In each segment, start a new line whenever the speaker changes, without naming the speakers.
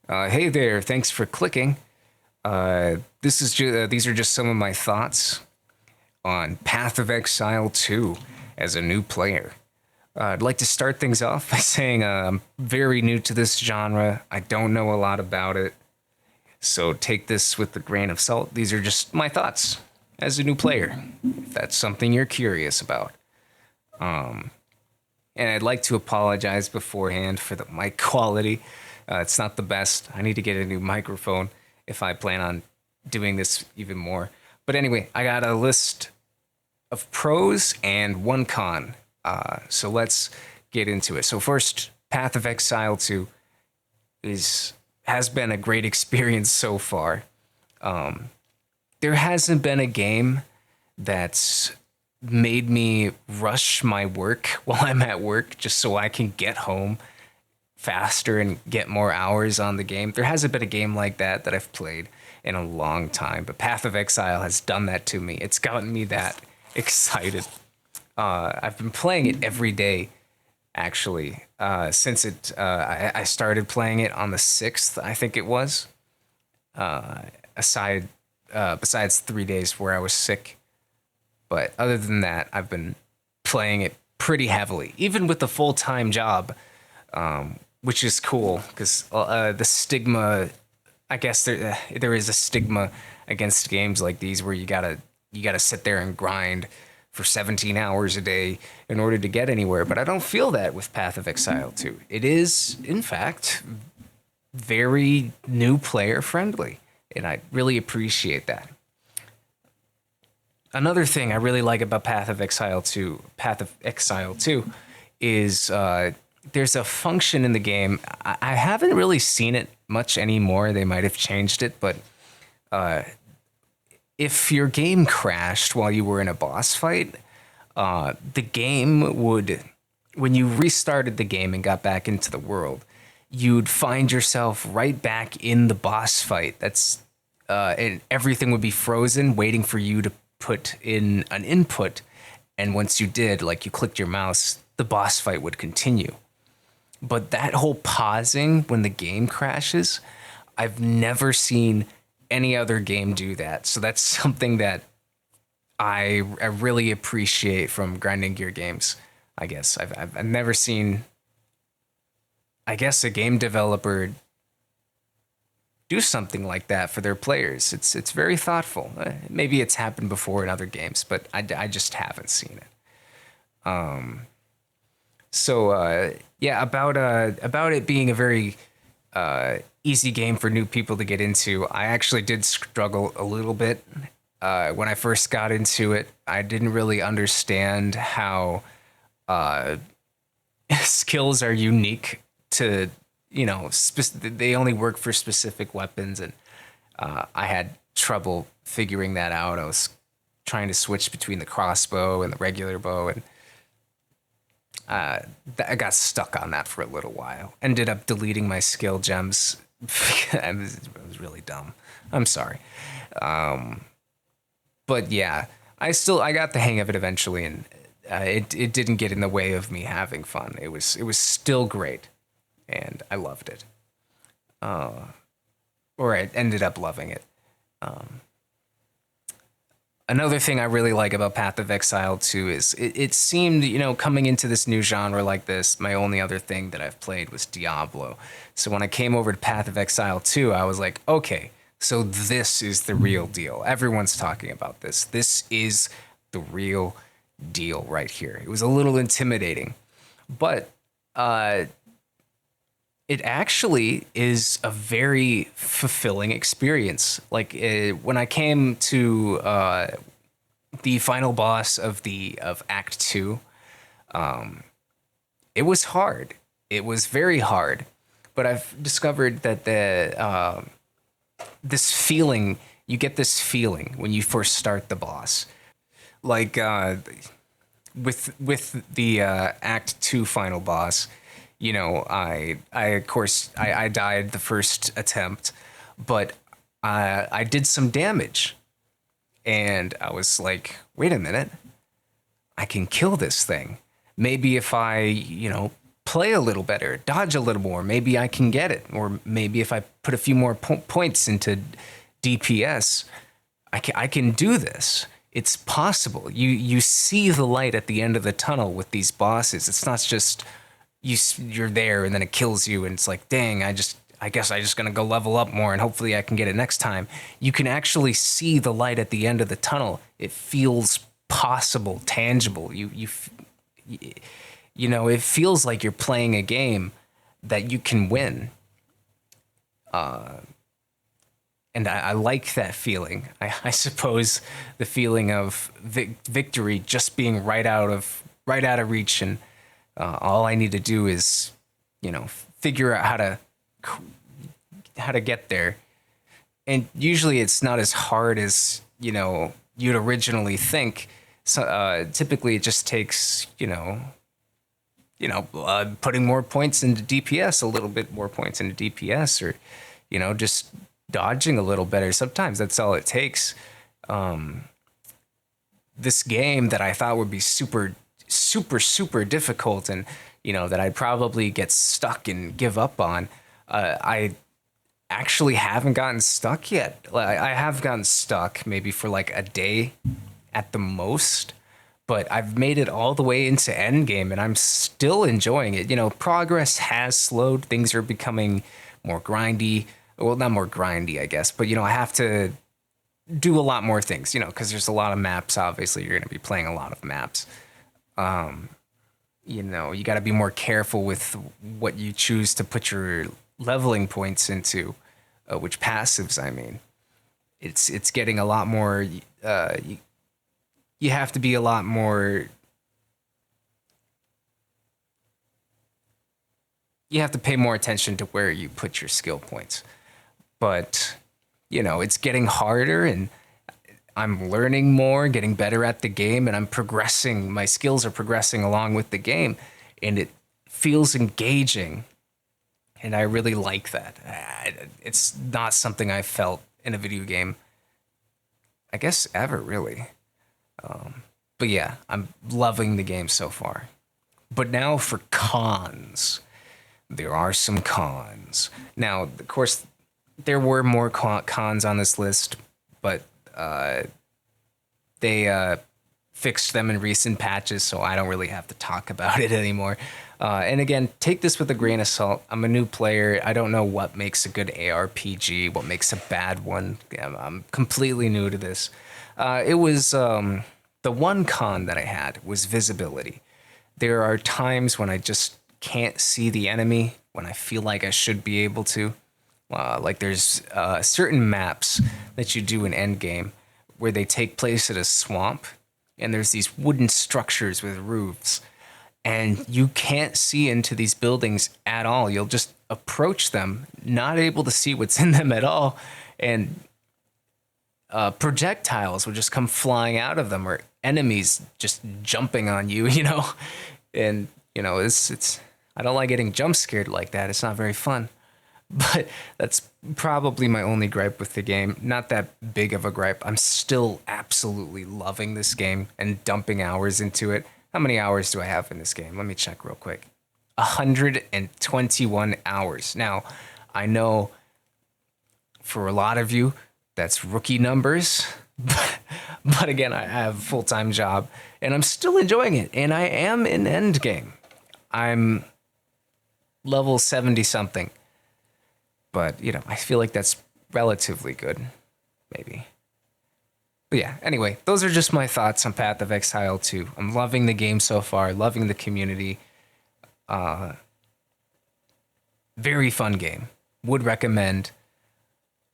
Hey there, thanks for clicking. These are just some of my thoughts on Path of Exile 2 as a new player. I'd like to start things off by saying I'm very new to this genre. I don't know a lot about it, so take this with a grain of salt. These are just my thoughts as a new player, if that's something you're curious about. And I'd like to apologize beforehand for the mic quality. It's not the best. I need to get a new microphone if I plan on doing this even more. But anyway, I got a list of pros and one con. So let's get into it. So first, Path of Exile 2 has been a great experience so far. There hasn't been a game that's made me rush my work while I'm at work just so I can get home faster and get more hours on the game. There hasn't been a game like that I've played in a long time, but Path of Exile has done that to me. It's gotten me that excited. I've been playing it every day, actually, since I started playing it on the 6th, I think it was. Besides 3 days where I was sick. But other than that, I've been playing it pretty heavily, even with the full-time job, which is cool because the stigma, I guess there is a stigma against games like these where you gotta sit there and grind for 17 hours a day in order to get anywhere. But I don't feel that with Path of Exile 2. It is, in fact, very new player friendly, and I really appreciate that. Another thing I really like about Path of Exile 2 is there's a function in the game. I haven't really seen it much anymore. They might have changed it, but if your game crashed while you were in a boss fight, the game would, when you restarted the game and got back into the world, you'd find yourself right back in the boss fight. And everything would be frozen, waiting for you to put in an input. And once you did, like you clicked your mouse, the boss fight would continue. But that whole pausing when the game crashes, I've never seen any other game do that. So that's something that I really appreciate from grinding gear games. I guess I've never seen, I guess, a game developer do something like that for their players. It's very thoughtful. Maybe it's happened before in other games, but I just haven't seen it. Yeah, about it being a very easy game for new people to get into. I actually did struggle a little bit when I first got into it. I didn't really understand how skills are unique to, they only work for specific weapons, and I had trouble figuring that out. I was trying to switch between the crossbow and the regular bow, and I got stuck on that for a little while. Ended up deleting my skill gems. It was really dumb. I'm sorry. But yeah, I got the hang of it eventually, and it didn't get in the way of me having fun. It was still great, and I loved it. Or I ended up loving it. Another thing I really like about Path of Exile 2 is it seemed, coming into this new genre like this, my only other thing that I've played was Diablo. So when I came over to Path of Exile 2, I was like, okay, so this is the real deal. Everyone's talking about this. This is the real deal right here. It was a little intimidating, but it actually is a very fulfilling experience. Like when I came to the final boss of Act Two, it was hard. It was very hard, but I've discovered that this feeling, you get this feeling when you first start the boss, like with the Act Two final boss. I of course I died the first attempt, but I did some damage, and I was like, wait a minute, I can kill this thing. Maybe if I play a little better, dodge a little more, maybe I can get it. Or maybe if I put a few more points into DPS, I can do this. It's possible. You see the light at the end of the tunnel with these bosses. It's not just you're there and then it kills you and it's like, dang, I guess I just gonna go level up more and hopefully I can get it next time. You can actually see the light at the end of the tunnel. It feels possible, tangible. You know, it feels like you're playing a game that you can win. And I like that feeling. I suppose the feeling of victory just being right out of reach, and all I need to do is, you know, figure out how to get there. And usually it's not as hard as, you know, you'd originally think. So typically it just takes, putting more points into DPS, a little bit more points into DPS, or, you know, just dodging a little better. Sometimes that's all it takes. This game that I thought would be super, super, super difficult, and, you know, that I'd probably get stuck and give up on, I actually haven't gotten stuck yet. I have gotten stuck maybe for like a day at the most, but I've made it all the way into Endgame and I'm still enjoying it. You know, progress has slowed. Things are becoming more grindy. Well, not more grindy, I guess, but, you know, I have to do a lot more things, you know, because there's a lot of maps. Obviously, you're going to be playing a lot of maps. You know, you got to be more careful with what you choose to put your leveling points into, which passives, I mean. It's getting a lot more, you have to be a lot more, you have to pay more attention to where you put your skill points. But, you know, it's getting harder and I'm learning more, getting better at the game, and I'm progressing. My skills are progressing along with the game, and it feels engaging. And I really like that. It's not something I felt in a video game, I guess, ever, really. But yeah, I'm loving the game so far. But now for cons. There are some cons. Now, of course, there were more cons on this list, but they fixed them in recent patches, so I don't really have to talk about it anymore. And again, take this with a grain of salt. I'm a new player. I don't know what makes a good ARPG, what makes a bad one. I'm completely new to this. It was the one con that I had was visibility. There are times when I just can't see the enemy when I feel like I should be able to. Like there's certain maps that you do in Endgame where they take place at a swamp, and there's these wooden structures with roofs, and you can't see into these buildings at all. You'll just approach them, not able to see what's in them at all, and projectiles will just come flying out of them, or enemies just jumping on you, you know? And, you know, it's I don't like getting jump scared like that. It's not very fun. But that's probably my only gripe with the game. Not that big of a gripe. I'm still absolutely loving this game and dumping hours into it. How many hours do I have in this game? Let me check real quick. 121 hours. Now, I know for a lot of you, that's rookie numbers. But again, I have a full-time job and I'm still enjoying it. And I am in Endgame. I'm level 70 something. But, you know, I feel like that's relatively good, maybe. But yeah, anyway, those are just my thoughts on Path of Exile 2. I'm loving the game so far, loving the community. Very fun game. Would recommend.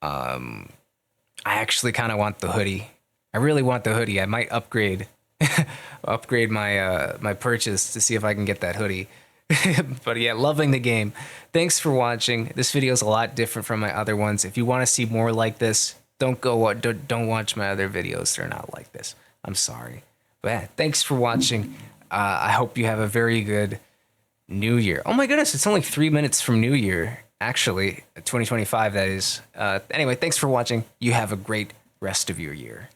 I actually kind of want the hoodie. I really want the hoodie. I might upgrade my my purchase to see if I can get that hoodie. But yeah, loving the game. Thanks for watching. This video is a lot different from my other ones. If you want to see more like this, don't watch my other videos. They're not like this. I'm sorry. But yeah, thanks for watching. I hope you have a very good New Year. Oh my goodness, it's only 3 minutes from New Year. Actually, 2025, that is. Anyway, thanks for watching. You have a great rest of your year.